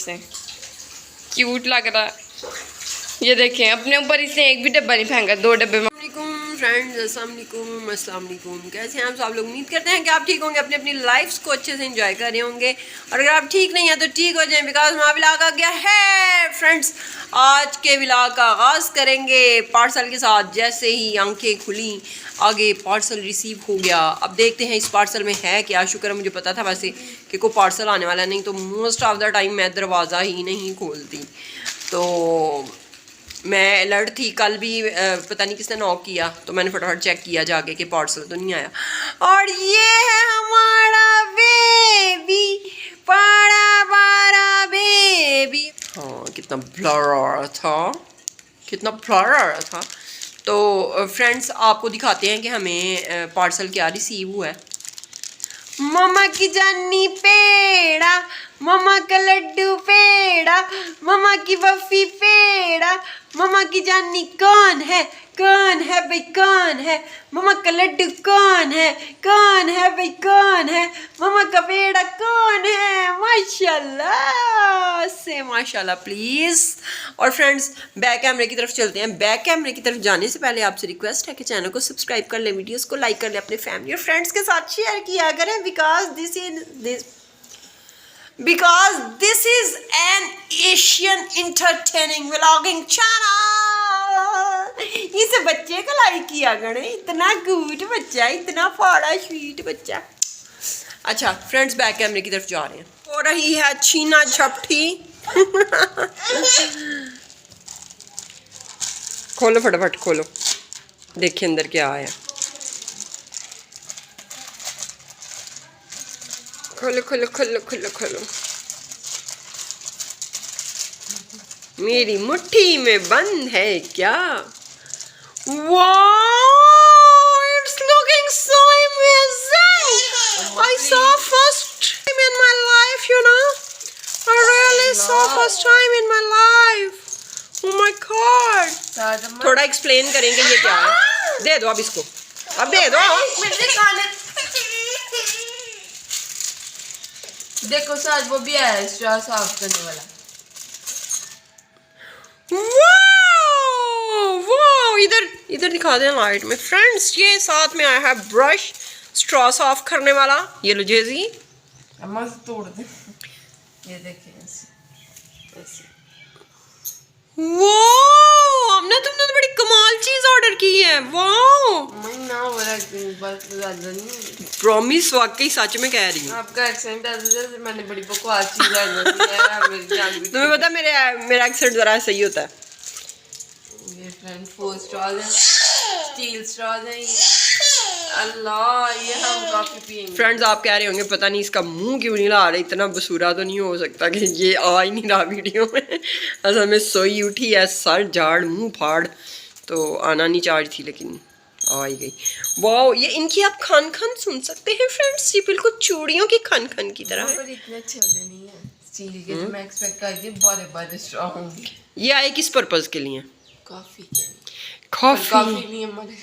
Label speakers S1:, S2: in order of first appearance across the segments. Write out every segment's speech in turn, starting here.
S1: से, क्यूट लग रहा है। ये देखें, अपने ऊपर इसने एक भी डब्बा नहीं फेंका, 2 डब्बे में। फ्रेंड्स, अस्सलाम वालेकुम, कैसे हैं आप सब लोग? उम्मीद करते हैं कि आप ठीक होंगे, अपनी अपनी लाइफ्स को अच्छे से एंजॉय कर रहे होंगे। और अगर आप ठीक नहीं हैं तो ठीक हो जाएं, बिकॉज हमारा व्लॉग आ गया है। फ्रेंड्स, आज के व्लॉग का आगाज़ करेंगे पार्सल के साथ। जैसे ही आंखें खुली, आगे पार्सल रिसीव हो गया। अब देखते हैं इस पार्सल में है क्या। शुक्र है मुझे पता था वैसे कि कोई पार्सल आने वाला नहीं, तो मोस्ट ऑफ द टाइम मैं दरवाज़ा ही नहीं खोलती। तो मैं अलर्ट थी, कल भी पता नहीं किसने नॉक किया, तो मैंने फटाफट चेक किया जाके कि पार्सल तो नहीं आया। और ये है हमारा बेबी, बड़ा बड़ा बेबी। हाँ, कितना ब्लर आ रहा था, कितना ब्लर आ रहा था। तो फ्रेंड्स, आपको दिखाते हैं कि हमें पार्सल क्या रिसीव हुआ है। मम्मा की जानी पेड़ा, मम्मा का लड्डू पेड़ा, मम्मा की बर्फी पेड़ा, मम्मा की जानी कौन है भाई कौन है, मम्मा का लड्डू कौन है भाई कौन है, मम्मा का पेड़ा कौन है। माशाल्लाह से माशाल्लाह प्लीज़। और फ्रेंड्स, बैक कैमरे की तरफ चलते हैं। बैक कैमरे की तरफ जाने से पहले आपसे रिक्वेस्ट है कि चैनल को सब्सक्राइब कर ले, वीडियोस को लाइक कर ले, अपने फैमिली और फ्रेंड्स के साथ शेयर किया करें, because this is an Asian entertaining vlogging channel. इस बच्चे को लाइक किया करें, इतना क्यूट बच्चा, इतना फाड़ा स्वीट बच्चा। अच्छा फ्रेंड्स, बैक कैमरे की तरफ जा रहे हैं। हो रही है छीना झपटी। खोलो फटाफट खोलो, देखिए अंदर क्या आया। खोलो खोलो खोलो खोलो खोलो। मेरी मुट्ठी में बंद है क्या? Wow, it's looking so amazing. I saw first time in my life, you know. I really saw first time in my life. Oh my God. थोड़ा एक्सप्लेन करेंगे ये क्या है। दे दो अब इसको, अब दे दो।
S2: देखो साथ वो भी है स्ट्रॉ साफ करने वाला।
S1: इधर दिखा दें लाइट में। फ्रेंड्स, ये साथ में आया है ब्रश, स्ट्रॉ साफ करने वाला। ये लो जेजी,
S2: अम्मा से तोड़ दे। ये देखिए ऐसे।
S1: वाओ, हमने तुमने तो बड़ी कमाल चीज ऑर्डर की है। वाओ, प्रॉमिस, वाकई सच में कह रही हूँ।
S2: आपका एक्सेंट ऐसे मैंने बड़ी बकवास चीज ऑर्डर की है। मेरी जान भी
S1: तुम्हें पता मेरा एक्सेंट जरा सही होता है।
S2: ये फ्रेंड 4 स्ट्रॉज हैं, स्टील स्ट्रॉज हैं। अल्लाह, ये हम काफी पिएंगे।
S1: फ्रेंड्स, आप कह रहे होंगे पता नहीं इसका मुंह क्यों नहीं ला रहा, इतना बसूरा तो नहीं हो सकता कि ये आ ही नहीं रहा वीडियो में। असल में सोई उठी है, सर झाड़ मुंह फाड़, तो आना नहीं चाह रही थी लेकिन आ ही गई। वाओ, ये इनकी आप खन खन सुन सकते हैं फ्रेंड्स, ये बिल्कुल चूड़ियों की खन खन की तरह है।
S2: पर इतने अच्छे वाले नहीं है स्टील के, जो मैं एक्सपेक्ट कर रही थी बड़े स्ट्रॉ होंगे।
S1: ये आए किस पर्पस के लिए?
S2: कॉफी के लिए।
S1: कॉफी
S2: नहीं हमारे।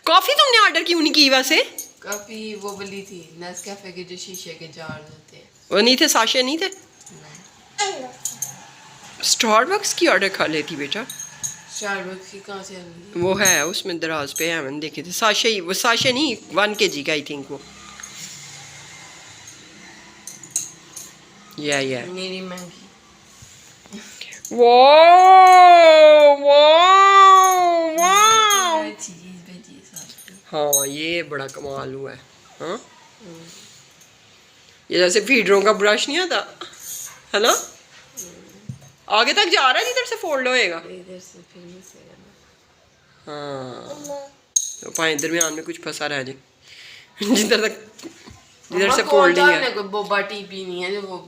S1: कॉफी तुमने ऑर्डर क्यों नहीं की वैसे?
S2: काफी वो वाली थी नेस्कैफे के, जो शीशे के जार होते हैं।
S1: वो नहीं थे, साशे नहीं थे। स्टारबक्स की ऑर्डर कर लेती बेटा।
S2: स्टारबक्स की कहाँ से आनी?
S1: वो है उसमें दराज पे है, मैंने देखे थे। साशे, वो साशे नहीं, 1 kg का आई थिंक वो। या
S2: मेरी महंगी।
S1: वाओ वाओ वाओ, हाँ ये बड़ा कमाल हुआ है। हाँ, ये जैसे फीडरों का ब्रश नहीं आता है ना, आगे तक जा रहा है, इधर से फोल्ड होएगा।
S2: इधर से फिर से
S1: हाँ, तो पाए दरमियान में कुछ फंसा रह जाए, जिधर से फोल्डिंग है।
S2: कोई बोबा टीपी नहीं है जो वो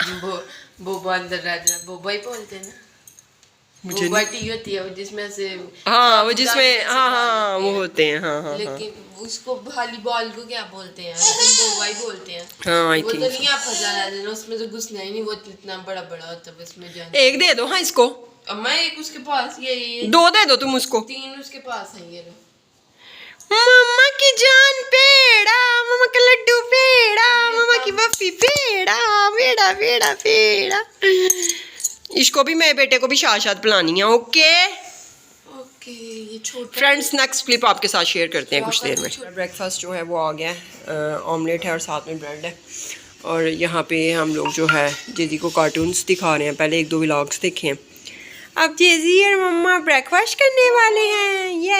S2: बोबा अंदर रह जाए। बोबा ही बोलते हैं ना, बोबा टी होती है वो जिसमें से,
S1: हाँ वो जिसमें, हाँ वो होते हैं। हाँ,
S2: लेकिन उसको खाली बॉल को क्या बोलते हैं, लेकिन बोबा ही बोलते हैं।
S1: हाँ,
S2: वो तो नहीं आप फंसा रहा है, उसमें तो घुसना ही नहीं, वो इतना बड़ा होता है उसमें जाना।
S1: एक दे दो हाँ इसको।
S2: अम्मा एक उसके पास, ये
S1: 2 दे दो तुम उसको।
S2: 3 उसके पास है। ये लो
S1: मम्मा की जान पेड़ा, मम्मा का लड्डू पेड़ा, मम्मा की बर्फी पेड़ा, पेड़ा पेड़ा पेड़ा। इसको भी मेरे बेटे को भी साथ पिलानी है। ओके
S2: ओके, ये छोटा
S1: फ्रेंड्स, नेक्स्ट क्लिप आपके साथ शेयर करते हैं कुछ देर में। ब्रेकफास्ट जो है वो आ गया है, ऑमलेट है और साथ में ब्रेड है। और यहाँ पे हम लोग जो है जेजी को कार्टून्स दिखा रहे हैं, पहले 1-2 व्लॉग्स देखे हैं। अब जेजी और मम्मा ब्रेकफास्ट करने वाले हैं। ये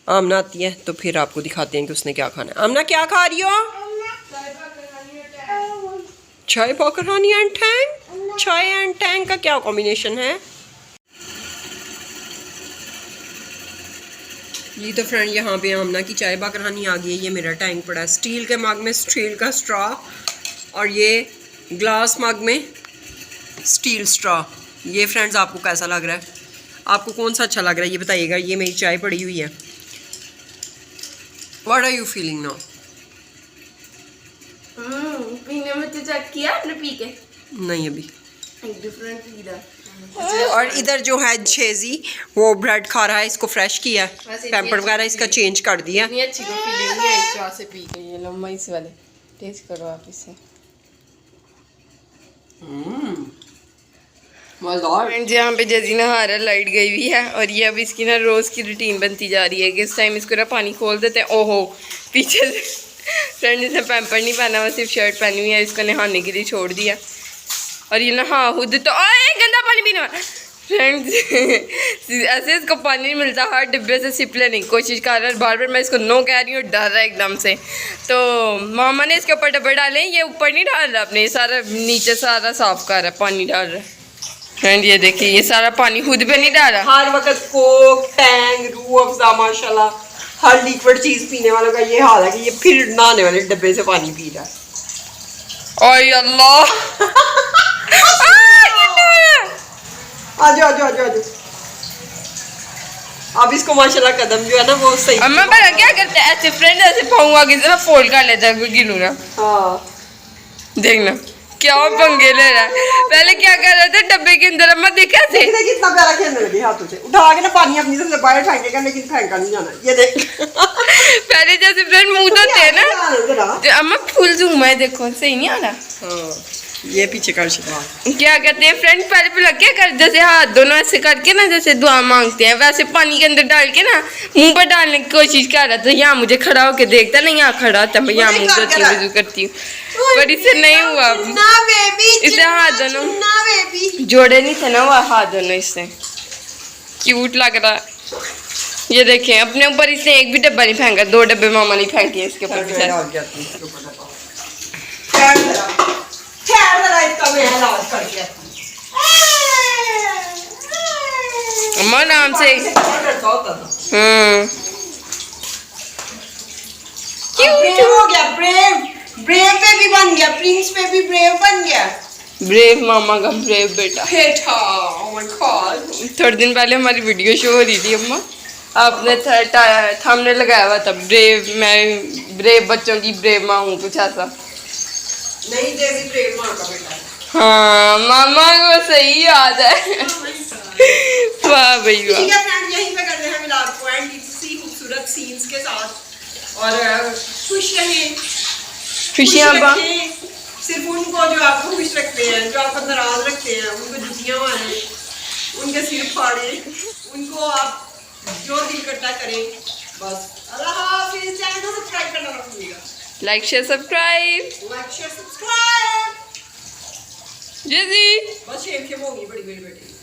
S1: आमना आती है तो फिर आपको दिखाते हैं कि उसने क्या खाना है। आमना क्या खा रही हो? चाय पॉकरहानी एंड टैंग। चाय एंड टैंग का क्या कॉम्बिनेशन है? ये तो फ्रेंड यहाँ पे आमना की चाय पॉकरहानी आ गई है। ये मेरा टैंक पड़ा है स्टील के मग में, स्टील का स्ट्रॉ, और ये ग्लास मग में स्टील स्ट्रॉ। ये फ्रेंड्स आपको कैसा लग रहा है? आपको कौन सा अच्छा लग रहा है ये बताइएगा। ये मेरी चाय पड़ी हुई है। What are you feeling now?
S2: पीने में तो चेक किया आपने पी के?
S1: नहीं अभी।
S2: एक डिफरेंट इधर।
S1: और इधर जो है छेजी वो ब्रेड खा रहा है, इसको फ्रेश किया है, पैम्पर वगैरह इसका चेंज कर दिया।
S2: इतनी अच्छी को फीलिंग नहीं आई चाय से पी के। ये लो मैं इस वाले टेस्ट करो आप इसे। फ्रेंड्स यहाँ पे जैसी नहा रहा, लाइट गई हुई है और ये अब इसकी ना रोज़ की रूटीन बनती जा रही है कि इस टाइम इसको ना पानी खोल देते हैं। ओहो पीछे से फ्रेंड इसने पैम्पर नहीं पहना हुआ, सिर्फ शर्ट पहनी हुई है, इसको नहाने के लिए छोड़ दिया। और ये नहा खुद तो गंदा पानी पीना। फ्रेंड्स ऐसे इसको पानी नहीं मिलता, हर डिब्बे से सिप लेने की कोशिश कर रहा है। बार बार मैं इसको नो कह रही हूँ, डर रहा है एकदम से। तो मामा ने इसके ऊपर डब्बे डाले, ये ऊपर नहीं डाल रहा अपने, सारा नीचे सारा साफ कर रहा है, पानी डाल रहा है। फ्रेंड ये देखिए ये सारा पानी खुद पे नहीं डाला।
S1: हर वक्त कोक, टैंग, रूह अफ़ज़ा, माशाल्लाह हर लिक्विड चीज पीने वालों का ये हाल है कि ये फिर नहाने वाले डब्बे से पानी पी रहा है।
S2: ओए अल्लाह
S1: आजो। अब इसको माशाल्लाह कदम जो है ना वो सही।
S2: अम्मा बड़ा क्या करते हैं ऐसे फ्रेंड, ऐसे पाँव आगे से ना फोल्ड कर लेता है गिनू ना।
S1: हाँ
S2: देखना क्या पंगे ले रहा है। पहले क्या कर रहा था डब्बे के अंदर, अम्मा देखा थे
S1: कितना प्यारा खेलने लगे हाथों से उठा के ना पानी अपनी से बाहर फेंकेगा, लेकिन फेंका नहीं जाना। ये देख
S2: पहले जैसे फ्रेंड मुंह धोते हैं ना, जो अम्मा फुल जूम है देखो, सही नहीं आ रहा।
S1: हाँ ये पीछे कर
S2: क्या कहते हैं फ्रेंड, पहले पहले क्या कर, जैसे हाथ दोनों ऐसे करके ना जैसे दुआ मांगते हैं, वैसे पानी के अंदर डाल के ना मुंह पर डालने की कोशिश कर रहा था। यहाँ मुझे खड़ा होके देखता ना, यहाँ खड़ा था मैं यहाँ मुंह धोती हूँ, वजू करती हूँ, पर इससे नहीं हुआ। इसे हाथ दोनों जोड़े नहीं थे ना वो हाथ दोनों, इससे क्यूट लग रहा है। ये देखें अपने ऊपर इसने एक भी डब्बा नहीं फेंका, 2 डब्बे मामा नहीं फेंके इसके ऊपर। अम्मा नाम से
S1: क्यों हो गया? ब्रेव पे भी बन गया, प्रिंस पे भी ब्रेव बन गया।
S2: ब्रेव मामा का ब्रेव बेटा।
S1: Oh my God.
S2: थोड़े दिन पहले हमारी वीडियो शो हो रही थी अम्मा, आपने थंबनेल लगाया हुआ था ब्रेव, मैं ब्रेव बच्चों की ब्रेव माँ हूँ, कुछ ऐसा।
S1: नहीं जैसी ब्रेव माँ का बेटा है।
S2: हाँ मामा को सही याद है। वाह भाई वाह।
S1: ठीक है फ्रेंड, यहीं पे करते हैं मिलाद को एंड इसी खूबसूरत सीन्स के साथ। और खुश रहें,
S2: खुशियाँ
S1: सिर्फ उनको जो आपको खुश रखते हैं, जो आपको नाराज रखते हैं, उनको जुतियाँ मारें, उनके सिर फाड़े, उनको आप जो दिल करता करें बस। अल्लाह हाफिज़। चैनल को सब्सक्राइब करना मत भूलिएगा।
S2: Like share subscribe.
S1: जी
S2: जी
S1: बस शेर के होगी बड़ी बड़ी बेटी।